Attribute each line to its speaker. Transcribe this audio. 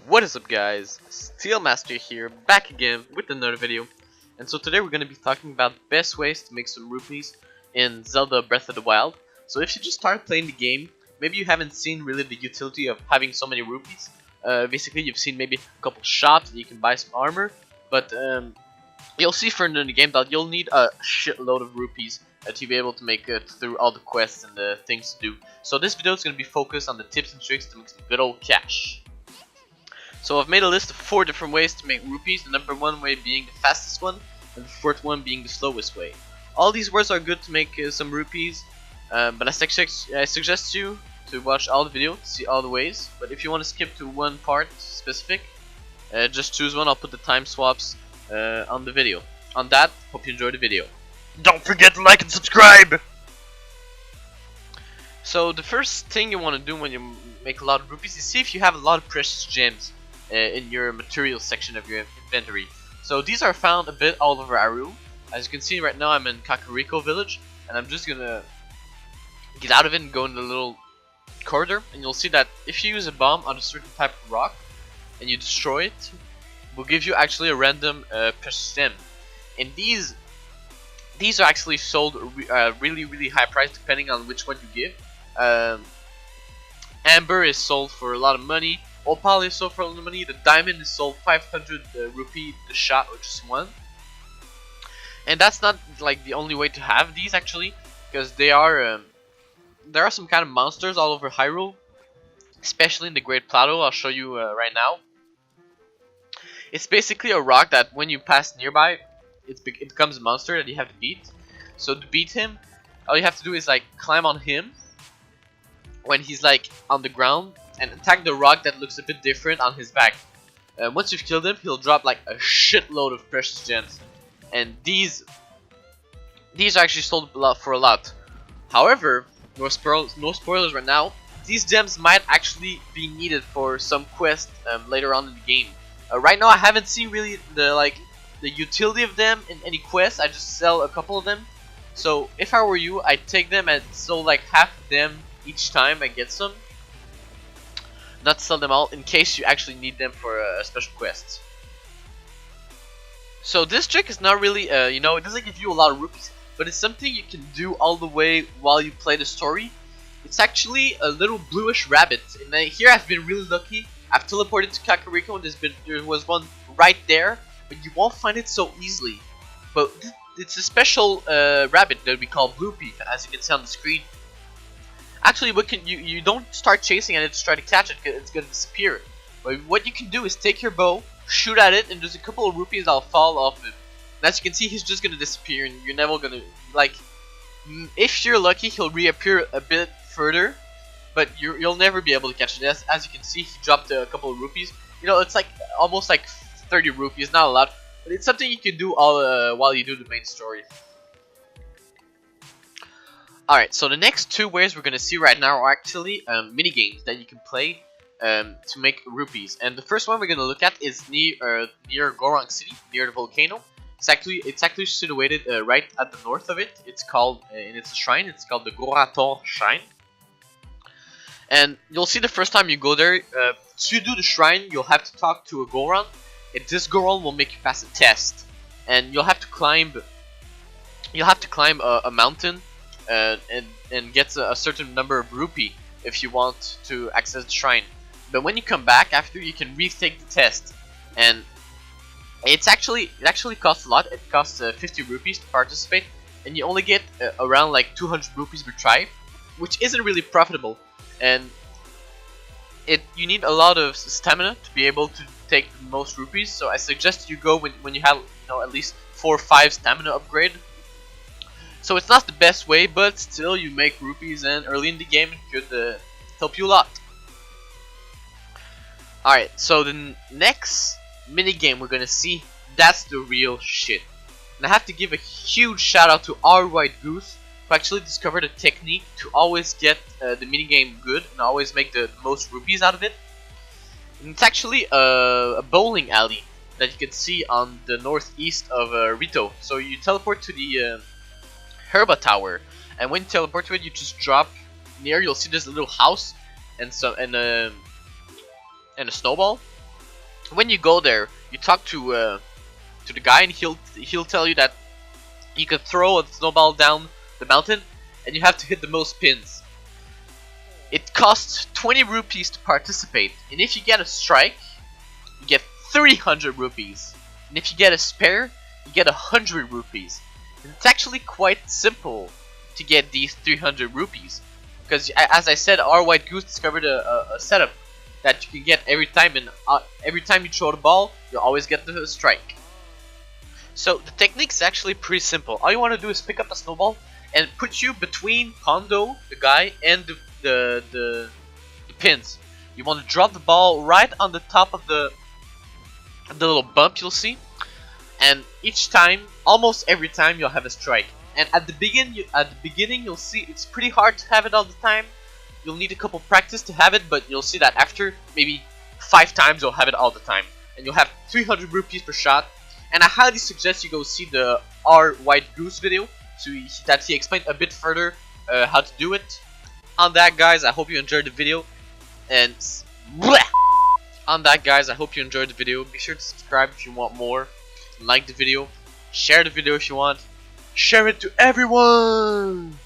Speaker 1: What is up, guys? Steelmaster here, back again with another video. And so today we're going to be talking about the best ways to make some rupees in Zelda Breath of the Wild. So if you just started playing the game, maybe you haven't seen really the utility of having so many rupees. Basically you've seen maybe a couple shops and you can buy some armor, but you'll see further in the game that you'll need a shitload of rupees to be able to make it through all the quests and the things to do. So this video is going to be focused on the tips and tricks to make some good old cash. So I've made a list of 4 different ways to make rupees, the number 1 way being the fastest one, and the 4th one being the slowest way. All these ways are good to make some rupees, but I suggest you to watch all the video to see all the ways. But if you want to skip to one part specific, just choose one. I'll put the time swaps on the video. On that, hope you enjoy the video. Don't forget to like and subscribe! So the first thing you want to do when you make a lot of rupees is see if you have a lot of precious gems in your materials section of your inventory. So these are found a bit all over Aru. As you can see right now I'm in Kakariko village, and I'm just gonna get out of it and go in the little corridor, and you'll see that if you use a bomb on a certain type of rock and you destroy it, it will give you actually a random precious gem. And these are actually sold really high price depending on which one you give. Amber is sold for a lot of money. Opal is sold for a lot of money. The diamond is sold 500 rupee the shot, or just one. And that's not like the only way to have these actually, because they are there are some kind of monsters all over Hyrule, especially in the Great Plateau. I'll show you right now. It's basically a rock that when you pass nearby, it becomes a monster that you have to beat. So to beat him, all you have to do is like climb on him when he's like on the ground, and attack the rock that looks a bit different on his back. Once you've killed him, he'll drop like a shitload of precious gems, and these are actually sold for a lot. However, no spoilers right now. These gems might actually be needed for some quest later on in the game. Right now, I haven't seen really the utility of them in any quest. I just sell a couple of them. So if I were you, I'd take them and sell like half of them each time I get some. Not sell them all in case you actually need them for a special quest. So this trick is not really, it doesn't give you a lot of rupees, but it's something you can do all the way while you play the story. It's actually a little bluish rabbit, and here I've been really lucky. I've teleported to Kakariko, and there was one right there, but you won't find it so easily. But it's a special rabbit that we call Bloopy, as you can see on the screen. Actually, you don't start chasing at it to try to catch it, because it's gonna disappear. But what you can do is take your bow, shoot at it, and there's a couple of rupees that'll fall off it. And as you can see, he's just gonna disappear, and you're never gonna, like, if you're lucky, he'll reappear a bit further, but you'll never be able to catch it. As you can see, he dropped a couple of rupees. You know, it's like almost like 30 rupees, not a lot, but it's something you can do all while you do the main story. Alright, so the next 2 ways we're going to see right now are actually mini games that you can play to make rupees. And the first one we're going to look at is near Gorong City, near the volcano. It's actually situated right at the north of it. It's called, and it's a shrine, it's called the Gorator Shrine. And you'll see the first time you go there, to do the shrine, you'll have to talk to a Goron, and this Goron will make you pass a test. And you'll have to climb a mountain and get a certain number of rupee if you want to access the shrine. But when you come back after, you can retake the test, and it actually costs a lot. It costs 50 rupees to participate, and you only get around like 200 rupees per try, which isn't really profitable. And you need a lot of stamina to be able to take the most rupees. So I suggest you go when you have at least 4 or 5 stamina upgrade. So it's not the best way, but still you make rupees, and early in the game it could help you a lot. Alright, so the next mini game we're gonna see, that's the real shit. And I have to give a huge shout out to our White Goose, who actually discovered a technique to always get the mini game good and always make the most rupees out of it. And it's actually a bowling alley that you can see on the northeast of Rito. So you teleport to the Herba Tower, and when you teleport to it, you just drop near. You'll see this little house and a snowball, When you go there, you talk to the guy, and he'll tell you that you can throw a snowball down the mountain, and you have to hit the most pins. It costs 20 rupees to participate, and if you get a strike, you get 300 rupees. And if you get a spare, you get 100 rupees. And it's actually quite simple to get these 300 rupees. Because as I said, our White Goose discovered a setup that you can get every time, and every time you throw the ball, you'll always get the strike. So the technique is actually pretty simple. All you want to do is pick up a snowball and put you between Pondo, the guy, and the pins. You want to drop the ball right on the top of the little bump you'll see, and each time, almost every time, you'll have a strike. And at the beginning, you'll see it's pretty hard to have it all the time. You'll need a couple practice to have it, but you'll see that after maybe 5 times, you'll have it all the time, and you'll have 300 rupees per shot. And I highly suggest you go see the R White Goose video, so that he explained a bit further how to do it. On that, guys, I hope you enjoyed the video, and on that, guys, I hope you enjoyed the video. Be sure to subscribe if you want more, like the video, share the video if you want, share it to everyone.